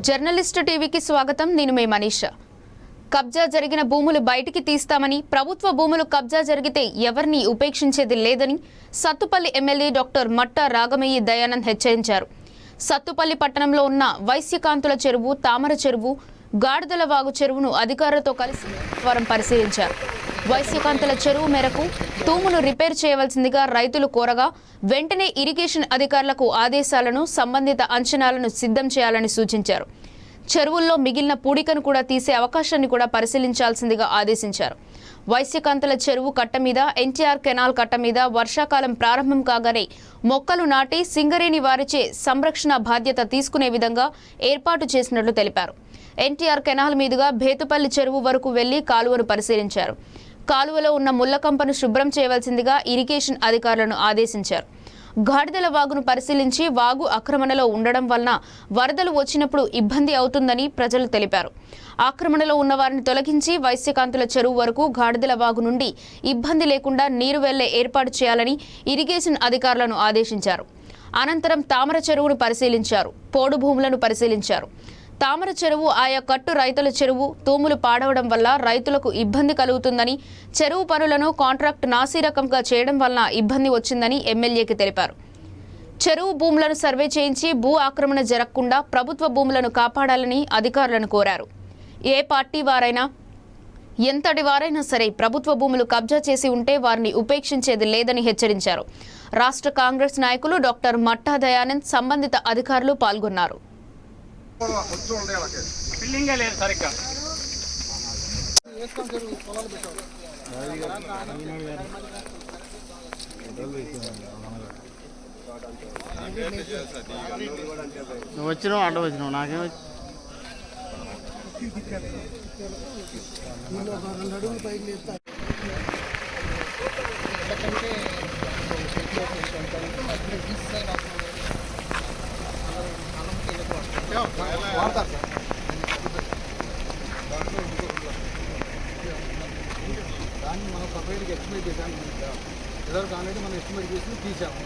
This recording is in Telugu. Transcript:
జర్నలిస్ట్ టీవీకి స్వాగతం. నేను మీ మనీషా. కబ్జా జరిగిన భూములు బయటికి తీస్తామని, ప్రభుత్వ భూములు కబ్జా జరిగితే ఎవరిని ఉపేక్షించేది లేదని సత్తుపల్లి ఎమ్మెల్యే డాక్టర్ మట్టా రాగమయ్యి దయానంద్ హెచ్చరించారు. సత్తుపల్లి పట్టణంలో ఉన్న వైశ్యకాంతుల చెరువు, తామర చెరువు, గాడిదల వాగు చెరువును అధికారులతో కలిసి పరిశీలించారు. వైశ్యకాంతుల చెరువు మేరకు తూమును రిపేర్ చేయవలసిందిగా రైతులు కోరగా వెంటనే ఇరిగేషన్ అధికారులకు ఆదేశాలను, సంబంధిత అంచనాలను సిద్ధం చేయాలని సూచించారు. చెరువుల్లో మిగిలిన పూడికను కూడా తీసే అవకాశాన్ని కూడా పరిశీలించాల్సిందిగా ఆదేశించారు. వైశ్యకాంతుల చెరువు కట్ట మీద, ఎన్టీఆర్ కెనాల్ కట్ట మీద వర్షాకాలం ప్రారంభం కాగానే మొక్కలు నాటి సింగరేణి వారిచే సంరక్షణ బాధ్యత తీసుకునే విధంగా ఏర్పాటు చేసినట్లు తెలిపారు. ఎన్టీఆర్ కెనాల్ మీదుగా భేతుపల్లి చెరువు వరకు వెళ్లి కాలువను పరిశీలించారు. కాలువలో ఉన్న ముళ్లకంపను శుభ్రం చేయవలసిందిగా ఇరిగేషన్ అధికారులను ఆదేశించారు. గాడిదల వాగును పరిశీలించి వాగు ఆక్రమణలో ఉండడం వలన వరదలు వచ్చినప్పుడు ఇబ్బంది అవుతుందని ప్రజలు తెలిపారు. ఆక్రమణలో ఉన్న వారిని తొలగించి వైశ్యకాంతుల చెరువు వరకు గాడిదల వాగు నుండి ఇబ్బంది లేకుండా నీరు వెళ్లే ఏర్పాటు చేయాలని ఇరిగేషన్ అధికారులను ఆదేశించారు. అనంతరం తామర చెరువును పరిశీలించారు. పోడు భూములను పరిశీలించారు. తామర చెరువు ఆయా కట్టు రైతుల చెరువు, తూములు పాడవడం వల్ల రైతులకు ఇబ్బంది కలుగుతుందని, చెరువు పనులను కాంట్రాక్ట్ నాసిరకంగా చేయడం వలన ఇబ్బంది వచ్చిందని ఎమ్మెల్యేకి తెలిపారు. చెరువు భూములను సర్వే చేయించి భూ ఆక్రమణ జరగకుండా ప్రభుత్వ భూములను కాపాడాలని అధికారులను కోరారు. ఏ పార్టీ వారైనా, ఎంతటి వారైనా సరే ప్రభుత్వ భూములు కబ్జా చేసి ఉంటే వారిని ఉపేక్షించేది లేదని హెచ్చరించారు. రాష్ట్ర కాంగ్రెస్ నాయకులు డాక్టర్ మట్టా దయానంద్, సంబంధిత అధికారులు పాల్గొన్నారు. నువ్వు వచ్చినావు, అడ్డు వచ్చినావు, నాకేమో దాన్ని మనం సపరేట్గా ఎస్టిమేట్ చేసాము. ఎదురు కానీ మనం ఎస్టిమేట్ చేసి తీసాము.